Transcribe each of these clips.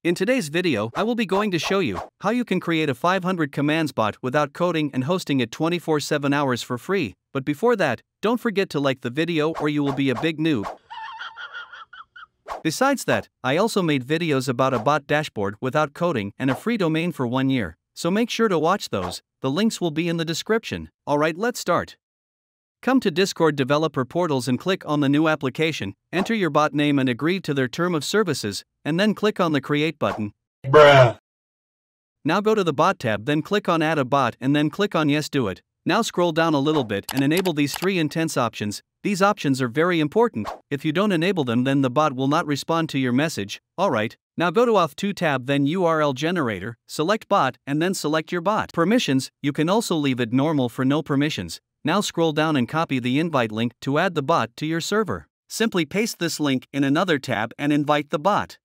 In today's video, I will be going to show you how you can create a 500 commands bot without coding and hosting it 24/7 hours for free. But before that, don't forget to like the video or you will be a big noob. Besides that, I also made videos about a bot dashboard without coding and a free domain for 1 year, so make sure to watch those. The links will be in the description. Alright, let's start. Come to Discord developer portals and click on the new application, enter your bot name and agree to their term of services, and then click on the create button. Bruh. Now go to the bot tab, then click on add a bot and then click on yes do it. Now scroll down a little bit and enable these 3 intense options. These options are very important. If you don't enable them, then the bot will not respond to your message. Alright, now go to auth2 tab, then URL generator, select bot and then select your bot. Permissions, you can also leave it normal for no permissions. Now scroll down and copy the invite link to add the bot to your server. Simply paste this link in another tab and invite the bot.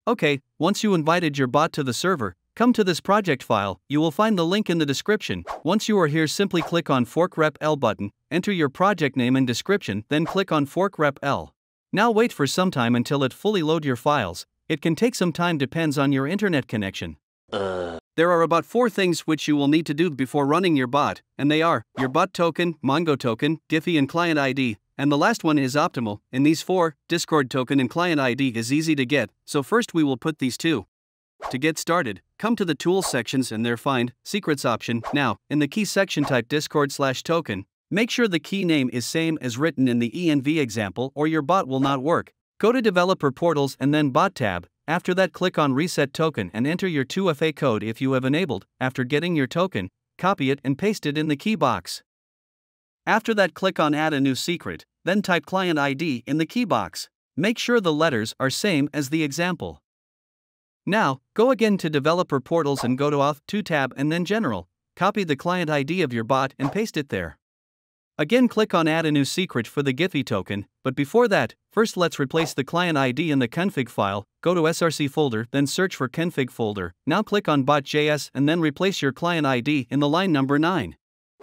Okay, once you invited your bot to the server, come to this project file. You will find the link in the description. Once you are here, simply click on Fork REPL button, enter your project name and description, then click on Fork REPL. Now wait for some time until it fully load your files. It can take some time, depends on your internet connection. There are about 4 things which you will need to do before running your bot, and they are your bot token, Mongo token, Giphy and client ID, and the last one is optimal. In these 4, Discord token and client ID is easy to get, so first we will put these 2. To get started, come to the tools sections and there find secrets option. Now, in the key section type Discord/token. Make sure the key name is same as written in the env example or your bot will not work. Go to developer portals and then bot tab. After that, click on reset token and enter your 2FA code if you have enabled. After getting your token, copy it and paste it in the key box. After that, click on add a new secret, then type client ID in the key box. Make sure the letters are same as the example. Now, go again to developer portals and go to auth2 tab and then general. Copy the client ID of your bot and paste it there. Again, click on add a new secret for the Giphy token, but before that, first let's replace the client ID in the config file. Go to src folder, then search for config folder. Now click on bot.js and then replace your client ID in the line number 9.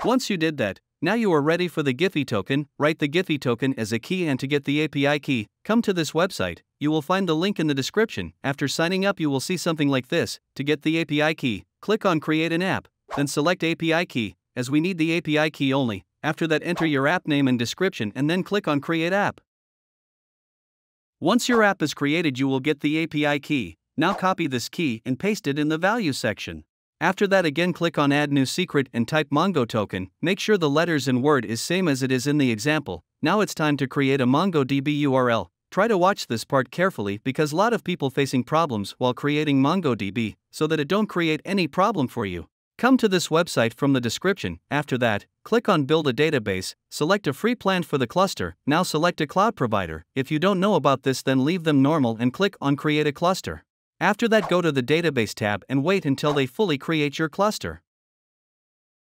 Once you did that, now you are ready for the Giphy token. Write the Giphy token as a key, and to get the API key, come to this website. You will find the link in the description. After signing up, you will see something like this. To get the API key, click on create an app, then select API key, as we need the API key only. After that, enter your app name and description and then click on create app. Once your app is created, you will get the API key. Now copy this key and paste it in the value section. After that, again click on add new secret and type Mongo token. Make sure the letters and word is same as it is in the example. Now it's time to create a MongoDB URL. Try to watch this part carefully because a lot of people facing problems while creating MongoDB, so that it don't create any problem for you. Come to this website from the description. After that, click on build a database, select a free plan for the cluster. Now select a cloud provider. If you don't know about this, then leave them normal and click on create a cluster. After that, go to the database tab and wait until they fully create your cluster.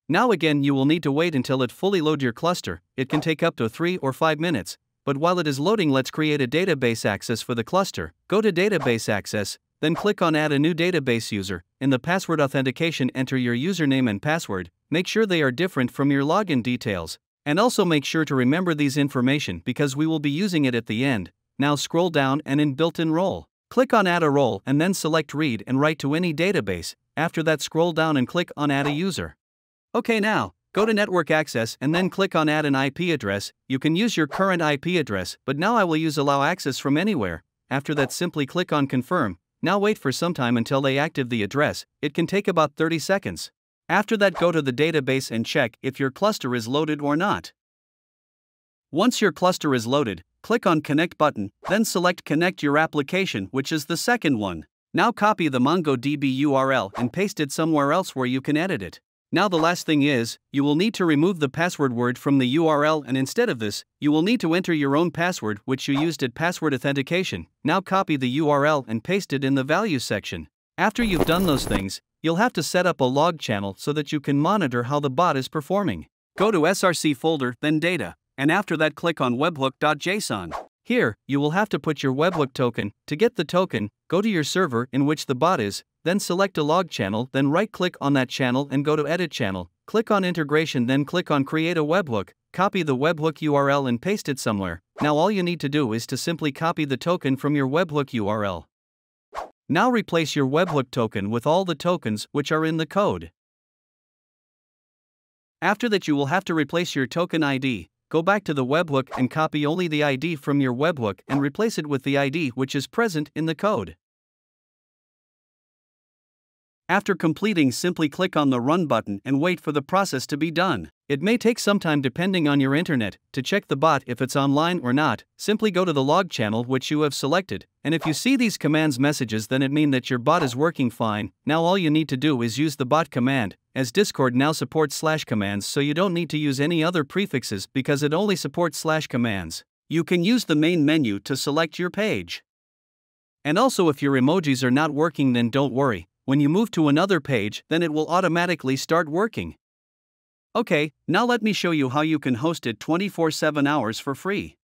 Now again, you will need to wait until it fully load your cluster. It can take up to 3 or 5 minutes. But while it is loading, let's create a database access for the cluster. Go to database access, then click on add a new database user. In the password authentication, enter your username and password. Make sure they are different from your login details. And also make sure to remember these information because we will be using it at the end. Now scroll down and in built-in role, click on add a role and then select read and write to any database. After that, scroll down and click on add a user. Okay, now go to network access and then click on add an IP address. You can use your current IP address, but now I will use allow access from anywhere. After that, simply click on confirm. Now wait for some time until they active the address. It can take about 30 seconds. After that, go to the database and check if your cluster is loaded or not. Once your cluster is loaded, click on connect button, then select connect your application, which is the second one. Now copy the MongoDB URL and paste it somewhere else where you can edit it. Now the last thing is, you will need to remove the password word from the URL, and instead of this, you will need to enter your own password which you used at password authentication. Now copy the URL and paste it in the value section. After you've done those things, you'll have to set up a log channel so that you can monitor how the bot is performing. Go to src folder, then data, and after that click on webhook.json. Here, you will have to put your webhook token. To get the token, go to your server in which the bot is, then select a log channel, then right-click on that channel and go to Edit Channel. Click on Integration, then click on Create a Webhook. copy the webhook URL and paste it somewhere. Now all you need to do is to simply copy the token from your webhook URL. Now replace your webhook token with all the tokens which are in the code. After that, you will have to replace your token ID. Go back to the webhook and copy only the ID from your webhook and replace it with the ID which is present in the code. After completing, simply click on the Run button and wait for the process to be done. It may take some time depending on your internet. To check the bot if it's online or not, simply go to the log channel which you have selected, and if you see these commands messages, then it means that your bot is working fine. Now all you need to do is use the bot command, as Discord now supports /commands, so you don't need to use any other prefixes because it only supports /commands. You can use the main menu to select your page. And also, if your emojis are not working, then don't worry. When you move to another page, then it will automatically start working. Okay, now let me show you how you can host it 24/7 hours for free.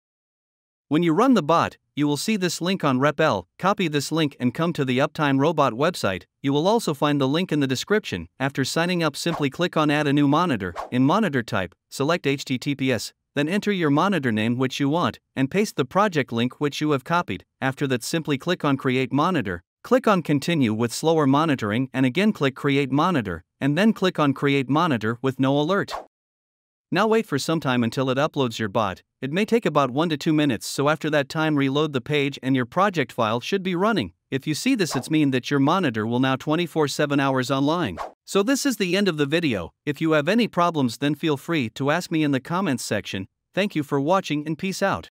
When you run the bot, you will see this link on REPL. Copy this link and come to the Uptime Robot website. You will also find the link in the description. After signing up, simply click on Add a new monitor. In monitor type, select HTTPS. Then enter your monitor name which you want, and paste the project link which you have copied. After that, simply click on Create Monitor. Click on Continue with slower monitoring and again click Create Monitor, and then click on Create Monitor with no alert. Now wait for some time until it uploads your bot. It may take about 1 to 2 minutes, so after that time reload the page and your project file should be running. If you see this, it's mean that your monitor will now 24/7 hours online. So this is the end of the video. If you have any problems, then feel free to ask me in the comments section. Thank you for watching and peace out.